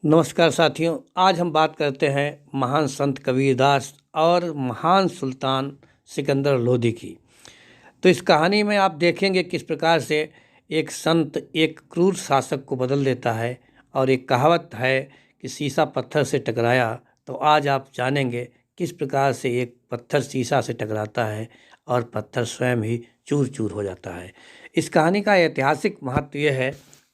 नमस्कार साथियों। आज हम बात करते हैं महान संत कबीरदास और महान सुल्तान सिकंदर लोधी की। तो इस कहानी में आप देखेंगे किस प्रकार से एक संत एक क्रूर शासक को बदल देता है। और एक कहावत है कि शीशा पत्थर से टकराया, तो आज आप जानेंगे किस प्रकार से एक पत्थर शीशा से टकराता है और पत्थर स्वयं ही चूर चूर हो जाता है। इस कहानी का ऐतिहासिक महत्व यह है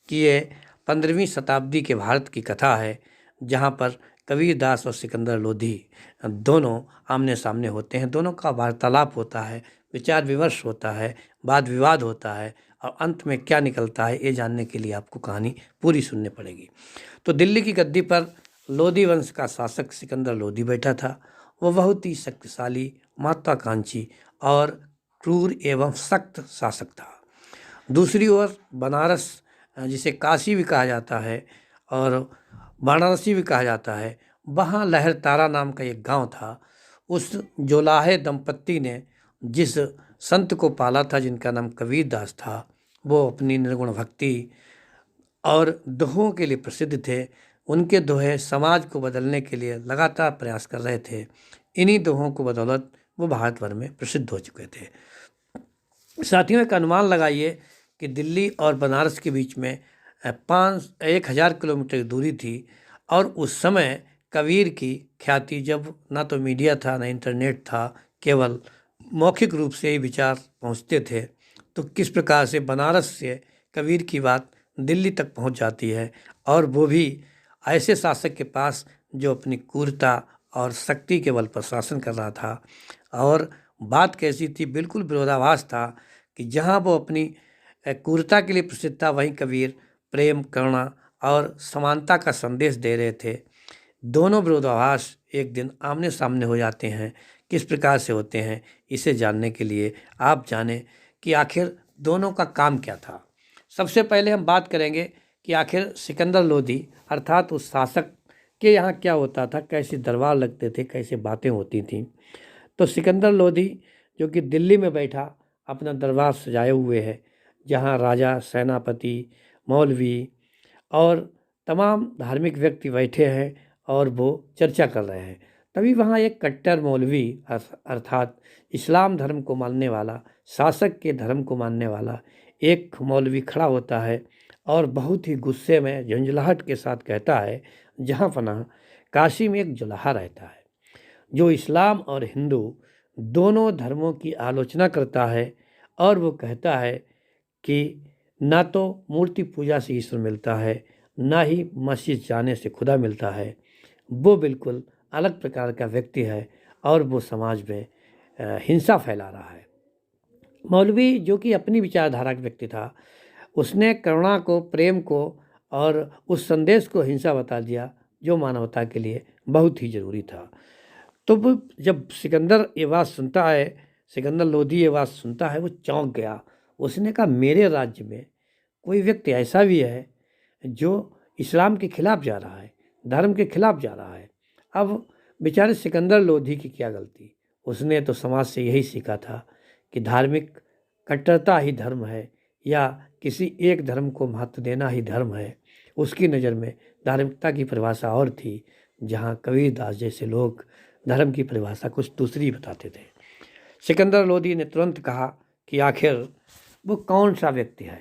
कि ये 15वीं शताब्दी के भारत की कथा है, जहाँ पर कबीरदास और सिकंदर लोधी दोनों आमने सामने होते हैं। दोनों का वार्तालाप होता है, विचार विमर्श होता है, वाद विवाद होता है, और अंत में क्या निकलता है ये जानने के लिए आपको कहानी पूरी सुननी पड़ेगी। तो दिल्ली की गद्दी पर लोधी वंश का शासक सिकंदर लोधी बैठा था। वह बहुत ही शक्तिशाली, महत्वाकांक्षी और क्रूर एवं सख्त शासक था। दूसरी ओर बनारस, जिसे काशी भी कहा जाता है और वाराणसी भी कहा जाता है, वहाँ लहरतारा नाम का एक गांव था। उस जोलाहे दंपत्ति ने जिस संत को पाला था, जिनका नाम कबीरदास था, वो अपनी निर्गुण भक्ति और दोहों के लिए प्रसिद्ध थे। उनके दोहे समाज को बदलने के लिए लगातार प्रयास कर रहे थे। इन्हीं दोहों को बदौलत वो भारत भर में प्रसिद्ध हो चुके थे। साथियों, एक अनुमान लगाइए कि दिल्ली और बनारस के बीच में 1,000 किलोमीटर की दूरी थी। और उस समय कबीर की ख्याति, जब ना तो मीडिया था ना इंटरनेट था, केवल मौखिक रूप से ही विचार पहुंचते थे, तो किस प्रकार से बनारस से कबीर की बात दिल्ली तक पहुंच जाती है, और वो भी ऐसे शासक के पास जो अपनी क्रूरता और शक्ति के बल पर शासन कर रहा था। और बात कैसी थी, बिल्कुल विरोधाभास था कि जहाँ वो अपनी क्रूरता के लिए प्रसिद्ध था, वहीं कबीर प्रेम, करुणा और समानता का संदेश दे रहे थे। दोनों विरोधाभास एक दिन आमने सामने हो जाते हैं। किस प्रकार से होते हैं, इसे जानने के लिए आप जानें कि आखिर दोनों का काम क्या था। सबसे पहले हम बात करेंगे कि आखिर सिकंदर लोधी अर्थात उस शासक के यहाँ क्या होता था, कैसे दरबार लगते थे, कैसे बातें होती थीं। तो सिकंदर लोधी जो कि दिल्ली में बैठा अपना दरबार सजाए हुए है, जहाँ राजा, सेनापति, मौलवी और तमाम धार्मिक व्यक्ति बैठे हैं और वो चर्चा कर रहे हैं। तभी वहाँ एक कट्टर मौलवी अर्थात इस्लाम धर्म को मानने वाला, शासक के धर्म को मानने वाला एक मौलवी खड़ा होता है और बहुत ही गुस्से में झंझलाहट के साथ कहता है, जहाँ पनाह काशी में एक जुलाहा रहता है जो इस्लाम और हिंदू दोनों धर्मों की आलोचना करता है। और वो कहता है कि ना तो मूर्ति पूजा से ईश्वर मिलता है, ना ही मस्जिद जाने से खुदा मिलता है। वो बिल्कुल अलग प्रकार का व्यक्ति है और वो समाज में हिंसा फैला रहा है। मौलवी जो कि अपनी विचारधारा का व्यक्ति था, उसने करुणा को, प्रेम को और उस संदेश को हिंसा बता दिया जो मानवता के लिए बहुत ही ज़रूरी था। तो वो जब सिकंदर ये बात सुनता है, सिकंदर लोधी ये बात सुनता है, वो चौंक गया। उसने कहा, मेरे राज्य में कोई व्यक्ति ऐसा भी है जो इस्लाम के खिलाफ जा रहा है, धर्म के खिलाफ जा रहा है। अब बेचारे सिकंदर लोधी की क्या गलती, उसने तो समाज से यही सीखा था कि धार्मिक कट्टरता ही धर्म है, या किसी एक धर्म को महत्व देना ही धर्म है। उसकी नज़र में धार्मिकता की परिभाषा और थी, जहाँ कबीरदास जैसे लोग धर्म की परिभाषा कुछ दूसरी बताते थे। सिकंदर लोधी ने तुरंत कहा कि आखिर वो कौन सा व्यक्ति है।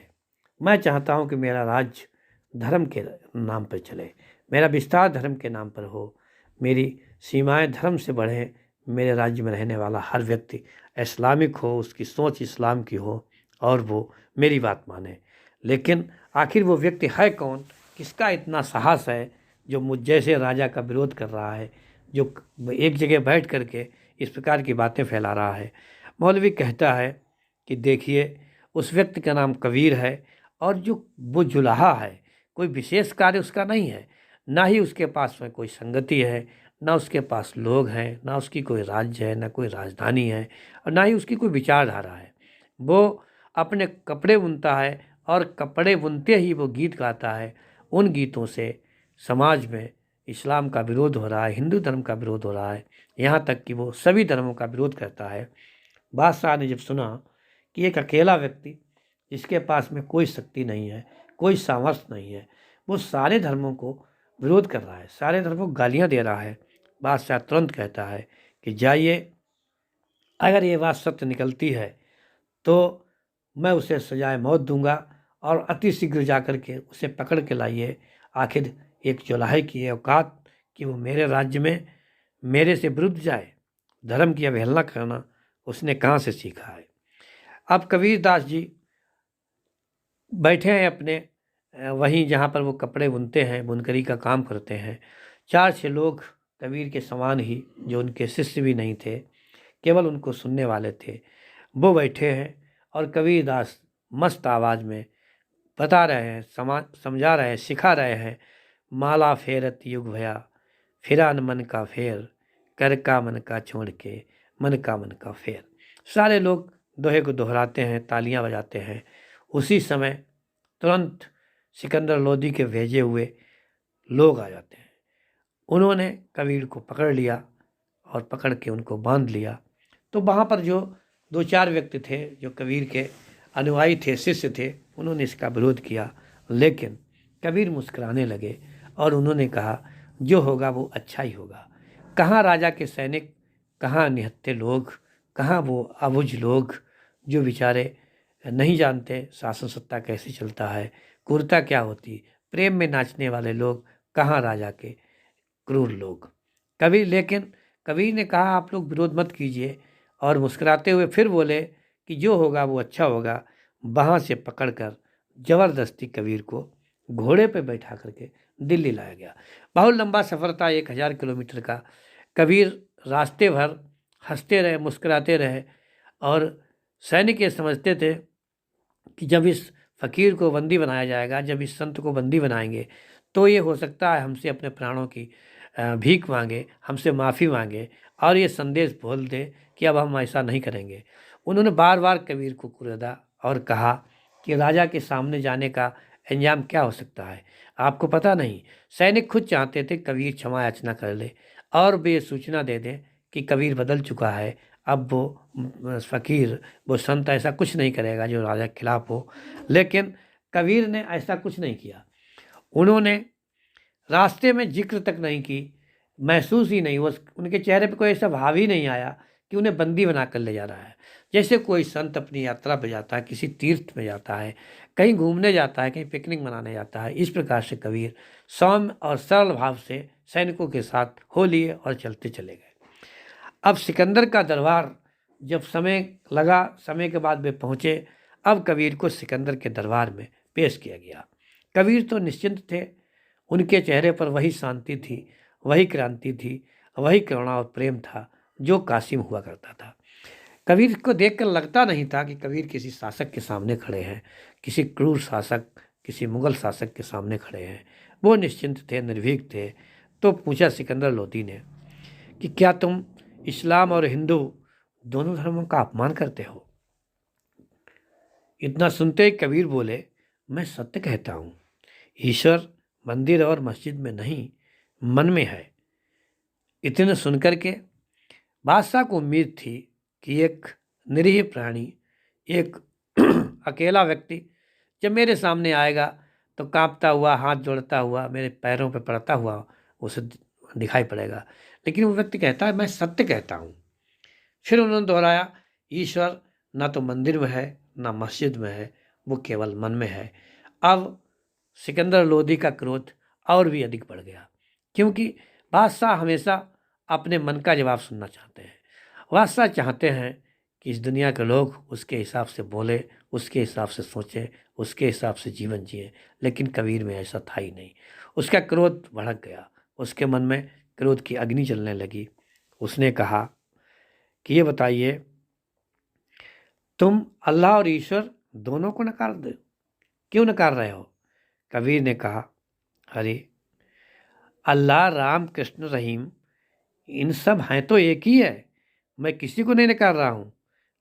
मैं चाहता हूँ कि मेरा राज्य धर्म के नाम पर चले, मेरा विस्तार धर्म के नाम पर हो, मेरी सीमाएं धर्म से बढ़ें, मेरे राज्य में रहने वाला हर व्यक्ति इस्लामिक हो, उसकी सोच इस्लाम की हो और वो मेरी बात माने। लेकिन आखिर वो व्यक्ति है कौन, किसका इतना साहस है जो मुझ जैसे राजा का विरोध कर रहा है, जो एक जगह बैठ करके इस प्रकार की बातें फैला रहा है। मौलवी कहता है कि देखिए, उस व्यक्ति का नाम कबीर है और जो वो जुलाहा है, कोई विशेष कार्य उसका नहीं है, ना ही उसके पास में कोई संगति है, ना उसके पास लोग हैं, ना उसकी कोई राज्य है, ना कोई राजधानी है, और ना ही उसकी कोई विचारधारा है। वो अपने कपड़े बुनता है और कपड़े बुनते ही वो गीत गाता है। उन गीतों से समाज में इस्लाम का विरोध हो रहा है, हिंदू धर्म का विरोध हो रहा है, यहाँ तक कि वो सभी धर्मों का विरोध करता है। बादशाह ने जब सुना कि एक अकेला व्यक्ति जिसके पास में कोई शक्ति नहीं है, कोई सामर्थ्य नहीं है, वो सारे धर्मों को विरोध कर रहा है, सारे धर्मों को गालियाँ दे रहा है। बादशाह तुरंत कहता है कि जाइए, अगर ये बात सत्य निकलती है तो मैं उसे सजाए मौत दूंगा, और अति शीघ्र जा कर के उसे पकड़ के लाइए। आखिर एक जुलाहे की औकात कि वो मेरे राज्य में मेरे से विरुद्ध जाए, धर्म की अवहेलना करना उसने कहाँ से सीखा है। अब कबीरदास जी बैठे हैं अपने वहीं जहाँ पर वो कपड़े बुनते हैं, बुनकरी का काम करते हैं। 4-6 लोग कबीर के समान ही, जो उनके शिष्य भी नहीं थे, केवल उनको सुनने वाले थे, वो बैठे हैं और कबीरदास मस्त आवाज़ में बता रहे हैं, समझा रहे हैं, सिखा रहे हैं। माला फेरत युग भया, फिरा न मन का फेर, कर का मन का छोड़ के, मन का मन का फेर। सारे लोग दोहे को दोहराते हैं, तालियां बजाते हैं। उसी समय तुरंत सिकंदर लोदी के भेजे हुए लोग आ जाते हैं। उन्होंने कबीर को पकड़ लिया और पकड़ के उनको बांध लिया। तो वहाँ पर जो 2-4 व्यक्ति थे जो कबीर के अनुयायी थे, शिष्य थे, उन्होंने इसका विरोध किया, लेकिन कबीर मुस्कुराने लगे और उन्होंने कहा जो होगा वो अच्छा ही होगा। कहाँ राजा के सैनिक, कहाँ निहत्थे लोग, कहाँ वो अबुझ लोग जो बेचारे नहीं जानते शासन सत्ता कैसे चलता है, क्रूरता क्या होती, प्रेम में नाचने वाले लोग, कहाँ राजा के क्रूर लोग। कबीर ने कहा आप लोग विरोध मत कीजिए, और मुस्कुराते हुए फिर बोले कि जो होगा वो अच्छा होगा। वहाँ से पकड़कर जबरदस्ती कबीर को घोड़े पे बैठा करके दिल्ली लाया गया। बहुत लंबा सफ़र था, 1000 किलोमीटर का। कबीर रास्ते भर हंसते रहे, मुस्कुराते रहे, और सैनिक ये समझते थे कि जब इस फ़कीर को बंदी बनाया जाएगा, जब इस संत को बंदी बनाएंगे, तो ये हो सकता है हमसे अपने प्राणों की भीख मांगे, हमसे माफ़ी मांगे, और ये संदेश बोल दे कि अब हम ऐसा नहीं करेंगे। उन्होंने बार बार कबीर को कुरेदा और कहा कि राजा के सामने जाने का अंजाम क्या हो सकता है, आपको पता नहीं। सैनिक खुद चाहते थे कबीर क्षमा याचना कर ले और वे सूचना दे दें कि कबीर बदल चुका है, अब वो फ़कीर, वो संत ऐसा कुछ नहीं करेगा जो राजा के खिलाफ हो। लेकिन कबीर ने ऐसा कुछ नहीं किया। उन्होंने रास्ते में जिक्र तक नहीं की, महसूस ही नहीं, वो उनके चेहरे पे कोई ऐसा भाव ही नहीं आया कि उन्हें बंदी बना कर ले जा रहा है। जैसे कोई संत अपनी यात्रा पे जाता है, किसी तीर्थ में जाता है, कहीं घूमने जाता है, कहीं पिकनिक मनाने जाता है, इस प्रकार से कबीर सौम्य और सरल भाव से सैनिकों के साथ हो लिए और चलते चले गए। अब सिकंदर का दरबार जब समय लगा, समय के बाद वे पहुँचे। अब कबीर को सिकंदर के दरबार में पेश किया गया। कबीर तो निश्चिंत थे, उनके चेहरे पर वही शांति थी, वही क्रांति थी, वही करुणा और प्रेम था जो कासिम हुआ करता था। कबीर को देखकर लगता नहीं था कि कबीर किसी शासक के सामने खड़े हैं, किसी क्रूर शासक, किसी मुगल शासक के सामने खड़े हैं। वो निश्चिंत थे, निर्भीक थे। तो पूछा सिकंदर लोदी ने कि क्या तुम इस्लाम और हिंदू दोनों धर्मों का अपमान करते हो? इतना सुनते ही कबीर बोले, मैं सत्य कहता हूँ, ईश्वर मंदिर और मस्जिद में नहीं, मन में है। इतने सुनकर के बादशाह को उम्मीद थी कि एक निरीह प्राणी, एक अकेला व्यक्ति जब मेरे सामने आएगा तो कांपता हुआ, हाथ जोड़ता हुआ, मेरे पैरों पर पड़ता हुआ उसे दिखाई पड़ेगा। लेकिन वो व्यक्ति कहता है मैं सत्य कहता हूँ। फिर उन्होंने दोहराया, ईश्वर ना तो मंदिर में है, ना मस्जिद में है, वो केवल मन में है। अब सिकंदर लोदी का क्रोध और भी अधिक बढ़ गया, क्योंकि बादशाह हमेशा अपने मन का जवाब सुनना चाहते हैं। बादशाह चाहते हैं कि इस दुनिया के लोग उसके हिसाब से बोले, उसके हिसाब से सोचें, उसके हिसाब से जीवन जिए। लेकिन कबीर में ऐसा था ही नहीं। उसका क्रोध भड़क गया, उसके मन में क्रोध की अग्नि जलने लगी। उसने कहा कि ये बताइए, तुम अल्लाह और ईश्वर दोनों को नकार दो, क्यों नकार रहे हो? कबीर ने कहा, अरे अल्लाह, राम, कृष्ण, रहीम, इन सब हैं तो एक ही है, मैं किसी को नहीं नकार रहा हूँ।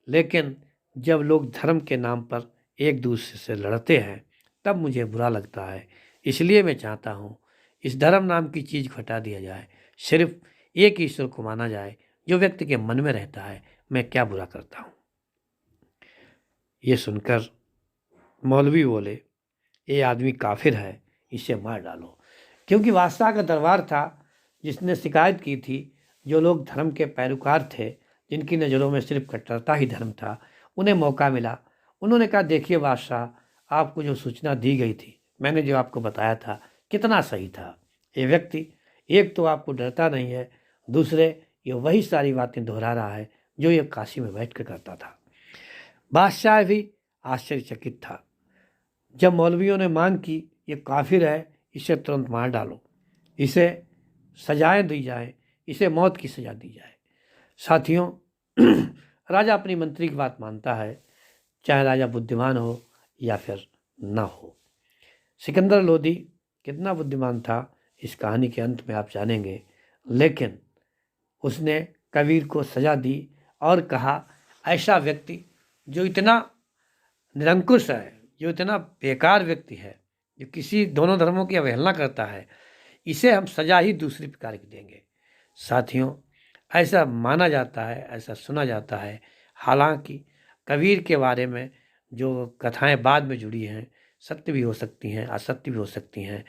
लेकिन जब लोग धर्म के नाम पर एक दूसरे से लड़ते हैं तब मुझे बुरा लगता है। इसलिए मैं चाहता हूँ इस धर्म नाम की चीज़ को हटा दिया जाए, सिर्फ एक ईश्वर को माना जाए जो व्यक्ति के मन में रहता है। मैं क्या बुरा करता हूँ? ये सुनकर मौलवी बोले, ये आदमी काफिर है, इसे मार डालो। क्योंकि बादशाह का दरबार था जिसने शिकायत की थी, जो लोग धर्म के पैरोकार थे, जिनकी नज़रों में सिर्फ कट्टरता ही धर्म था, उन्हें मौका मिला। उन्होंने कहा, देखिए बादशाह, आपको जो सूचना दी गई थी, मैंने जो आपको बताया था, कितना सही था। ये व्यक्ति एक तो आपको डरता नहीं है, दूसरे ये वही सारी बातें दोहरा रहा है जो ये काशी में बैठ कर करता था। बादशाह भी आश्चर्यचकित था। जब मौलवियों ने मांग की, ये काफिर है, इसे तुरंत मार डालो, इसे सजाएं दी जाए, इसे मौत की सजा दी जाए। साथियों, राजा अपनी मंत्री की बात मानता है, चाहे राजा बुद्धिमान हो या फिर ना हो। सिकंदर लोदी कितना बुद्धिमान था, इस कहानी के अंत में आप जानेंगे। लेकिन उसने कबीर को सजा दी और कहा, ऐसा व्यक्ति जो इतना निरंकुश है, जो इतना बेकार व्यक्ति है, जो किसी दोनों धर्मों की अवहेलना करता है, इसे हम सजा ही दूसरी प्रकार की देंगे। साथियों, ऐसा माना जाता है, ऐसा सुना जाता है। हालांकि कबीर के बारे में जो कथाएं बाद में जुड़ी हैं, सत्य भी हो सकती हैं, असत्य भी हो सकती हैं,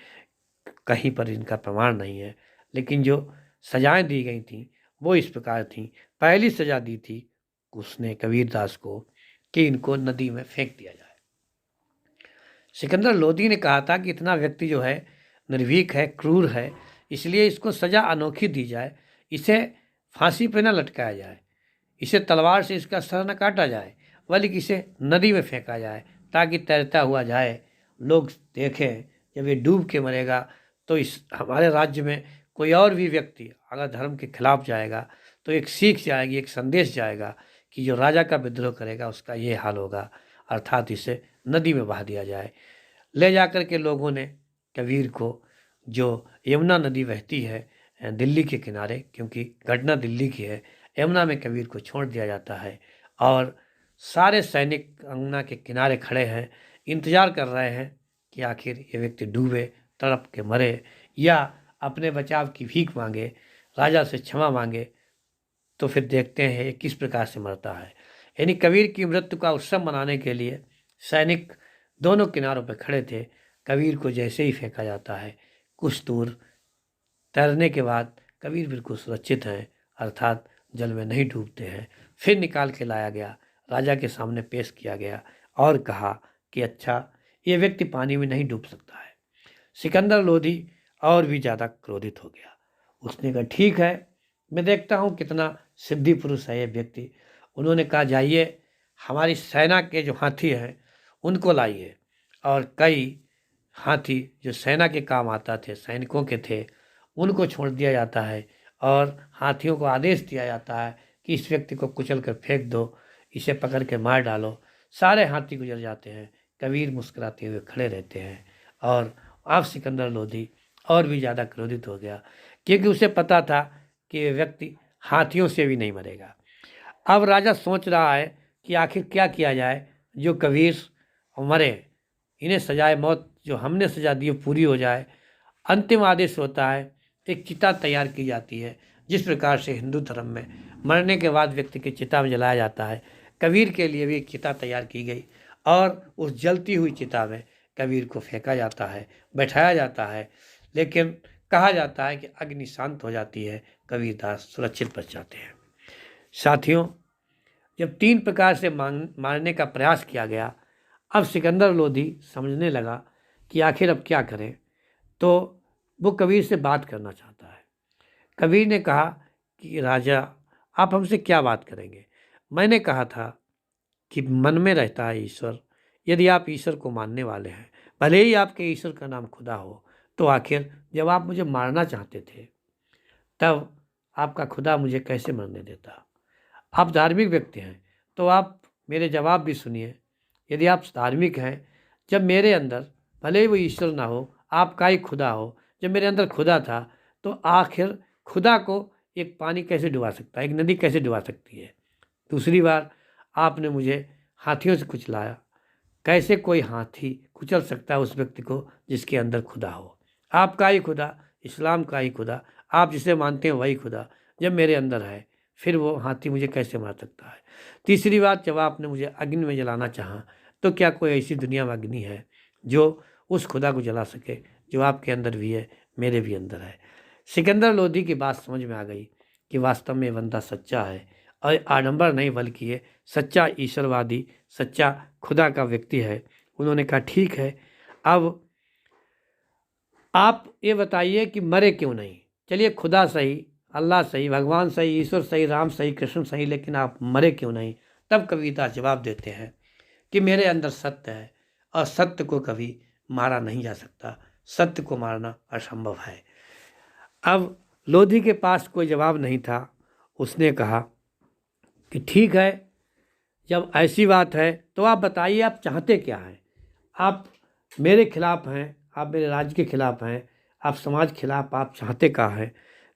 कहीं पर इनका प्रमाण नहीं है। लेकिन जो सजाएं दी गई थी वो इस प्रकार थी। पहली सजा दी थी उसने कबीरदास को कि इनको नदी में फेंक दिया जाए। सिकंदर लोदी ने कहा था कि इतना व्यक्ति जो है निर्भीक है, क्रूर है, इसलिए इसको सजा अनोखी दी जाए। इसे फांसी पर न लटकाया जाए, इसे तलवार से इसका सर न काटा जाए, बल्कि इसे नदी में फेंका जाए ताकि तैरता हुआ जाए, लोग देखें। जब ये डूब के मरेगा तो इस हमारे राज्य में कोई और भी व्यक्ति अगर धर्म के खिलाफ जाएगा तो एक सीख जाएगी, एक संदेश जाएगा कि जो राजा का विद्रोह करेगा उसका ये हाल होगा, अर्थात इसे नदी में बहा दिया जाए। ले जाकर के लोगों ने कबीर को, जो यमुना नदी बहती है दिल्ली के किनारे, क्योंकि घटना दिल्ली की है, यमुना में कबीर को छोड़ दिया जाता है और सारे सैनिक यमुना के किनारे खड़े हैं, इंतजार कर रहे हैं कि आखिर ये व्यक्ति डूबे, तड़प के मरे या अपने बचाव की भीख मांगे, राजा से क्षमा मांगे। तो फिर देखते हैं ये किस प्रकार से मरता है। यानी कबीर की मृत्यु का उत्सव मनाने के लिए सैनिक दोनों किनारों पर खड़े थे। कबीर को जैसे ही फेंका जाता है, कुछ दूर तैरने के बाद कबीर बिल्कुल सुरक्षित हैं, अर्थात जल में नहीं डूबते हैं। फिर निकाल के लाया गया, राजा के सामने पेश किया गया और कहा कि अच्छा, ये व्यक्ति पानी में नहीं डूब सकता है। सिकंदर लोधी और भी ज़्यादा क्रोधित हो गया। उसने कहा, ठीक है, मैं देखता हूँ कितना सिद्धि पुरुष है ये व्यक्ति। उन्होंने कहा, जाइए हमारी सेना के जो हाथी हैं उनको लाइए। और कई हाथी जो सेना के काम आता थे, सैनिकों के थे, उनको छोड़ दिया जाता है और हाथियों को आदेश दिया जाता है कि इस व्यक्ति को कुचल कर फेंक दो, इसे पकड़ के मार डालो। सारे हाथी गुजर जाते हैं, कबीर मुस्कुराते हुए खड़े रहते हैं। और अब सिकंदर लोधी और भी ज़्यादा क्रोधित हो गया, क्योंकि उसे पता था कि ये व्यक्ति हाथियों से भी नहीं मरेगा। अब राजा सोच रहा है कि आखिर क्या किया जाए जो कबीर मरे, इन्हें सजाए मौत जो हमने सजा दी पूरी हो जाए। अंतिम आदेश होता है, एक चिता तैयार की जाती है। जिस प्रकार से हिंदू धर्म में मरने के बाद व्यक्ति की चिता में जलाया जाता है, कबीर के लिए भी एक चिता तैयार की गई और उस जलती हुई चिता में कबीर को फेंका जाता है, बैठाया जाता है। लेकिन कहा जाता है कि अग्नि शांत हो जाती है, कबीरदास सुरक्षित बच जाते हैं। साथियों, जब 3 प्रकार से मारने का प्रयास किया गया, अब सिकंदर लोधी समझने लगा कि आखिर अब क्या करें। तो वो कबीर से बात करना चाहता है। कबीर ने कहा कि राजा, आप हमसे क्या बात करेंगे? मैंने कहा था कि मन में रहता है ईश्वर। यदि आप ईश्वर को मानने वाले हैं, भले ही आपके ईश्वर का नाम खुदा हो, तो आखिर जब आप मुझे मारना चाहते थे तब आपका खुदा मुझे कैसे मरने देता? आप धार्मिक व्यक्ति हैं तो आप मेरे जवाब भी सुनिए। यदि आप धार्मिक हैं, जब मेरे अंदर भले ही वो ईश्वर ना हो, आपका ही खुदा हो, जब मेरे अंदर खुदा था, तो आखिर खुदा को एक पानी कैसे डुबा सकता है, एक नदी कैसे डुबा सकती है? दूसरी बार आपने मुझे हाथियों से कुचलाया, कैसे कोई हाथी कुचल सकता है उस व्यक्ति को जिसके अंदर खुदा हो? आपका ही खुदा, इस्लाम का ही खुदा, आप जिसे मानते हैं वही खुदा जब मेरे अंदर है, फिर वो हाथी मुझे कैसे मार सकता है? तीसरी बात, जब आपने मुझे अग्नि में जलाना चाहा, तो क्या कोई ऐसी दुनिया में अग्नि है जो उस खुदा को जला सके जो आपके अंदर भी है, मेरे भी अंदर है। सिकंदर लोधी की बात समझ में आ गई कि वास्तव में बंदा सच्चा है और आडंबर नहीं बल्कि ये सच्चा ईश्वरवादी, सच्चा खुदा का व्यक्ति है। उन्होंने कहा ठीक है, अब आप ये बताइए कि मरे क्यों नहीं। चलिए खुदा सही, अल्लाह सही, भगवान सही, ईश्वर सही, राम सही, कृष्ण सही, लेकिन आप मरे क्यों नहीं। तब कबीरदास जवाब देते हैं कि मेरे अंदर सत्य है और सत्य को कभी मारा नहीं जा सकता, सत्य को मारना असंभव है। अब लोधी के पास कोई जवाब नहीं था। उसने कहा कि ठीक है, जब ऐसी बात है तो आप बताइए आप चाहते क्या हैं। आप मेरे खिलाफ हैं, आप मेरे राज्य के खिलाफ हैं, आप समाज के खिलाफ, आप चाहते क्या हैं।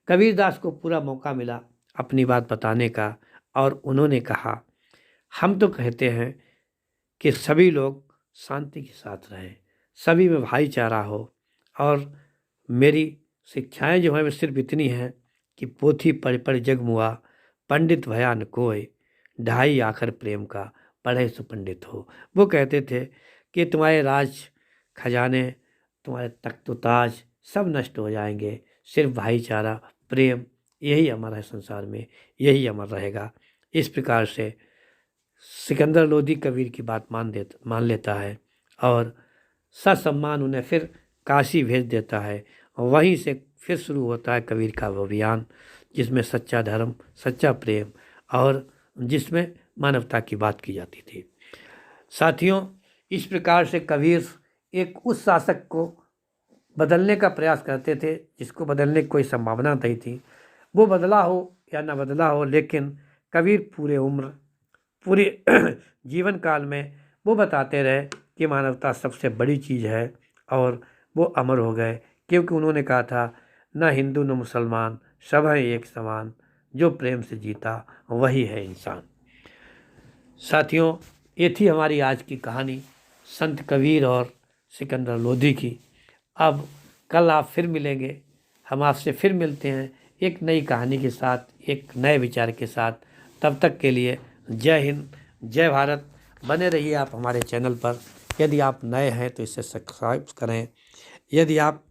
कबीरदास को पूरा मौका मिला अपनी बात बताने का और उन्होंने कहा हम तो कहते हैं कि सभी लोग शांति के साथ रहें, सभी में भाईचारा हो, और मेरी शिक्षाएं जो हैं वो सिर्फ इतनी हैं कि पोथी पढ़ पढ़ जग मुआ, पंडित भया न कोय, ढाई आखर प्रेम का, पढ़े सो पंडित हो। वो कहते थे कि तुम्हारे राज खजाने, तुम्हारे तख्त ताज सब नष्ट हो जाएंगे, सिर्फ भाईचारा प्रेम यही हमारा है संसार में, यही अमर रहेगा। इस प्रकार से सिकंदर लोधी कबीर की बात मान लेता है और ससम्मान उन्हें फिर काशी भेज देता है। वहीं से फिर शुरू होता है कबीर का वो अभियान, जिसमें सच्चा धर्म, सच्चा प्रेम और जिसमें मानवता की बात की जाती थी। साथियों, इस प्रकार से कबीर एक उस शासक को बदलने का प्रयास करते थे जिसको बदलने की कोई संभावना नहीं थी। वो बदला हो या ना बदला हो, लेकिन कबीर पूरे जीवन काल में वो बताते रहे कि मानवता सबसे बड़ी चीज़ है, और वो अमर हो गए क्योंकि उन्होंने कहा था न हिंदू न मुसलमान, सब है एक समान, जो प्रेम से जीता वही है इंसान। साथियों, ये थी हमारी आज की कहानी संत कबीर और सिकंदर लोधी की। अब कल आप फिर मिलेंगे, हम आपसे फिर मिलते हैं एक नई कहानी के साथ, एक नए विचार के साथ। तब तक के लिए जय हिंद, जय भारत। बने रहिए आप हमारे चैनल पर। यदि आप नए हैं तो इसे सब्सक्राइब करें, यदि आप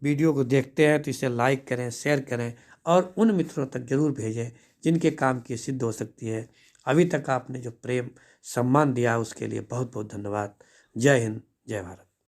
वीडियो को देखते हैं तो इसे लाइक करें, शेयर करें और उन मित्रों तक जरूर भेजें जिनके काम की सिद्ध हो सकती है। अभी तक आपने जो प्रेम सम्मान दिया उसके लिए बहुत बहुत धन्यवाद। जय हिंद, जय भारत।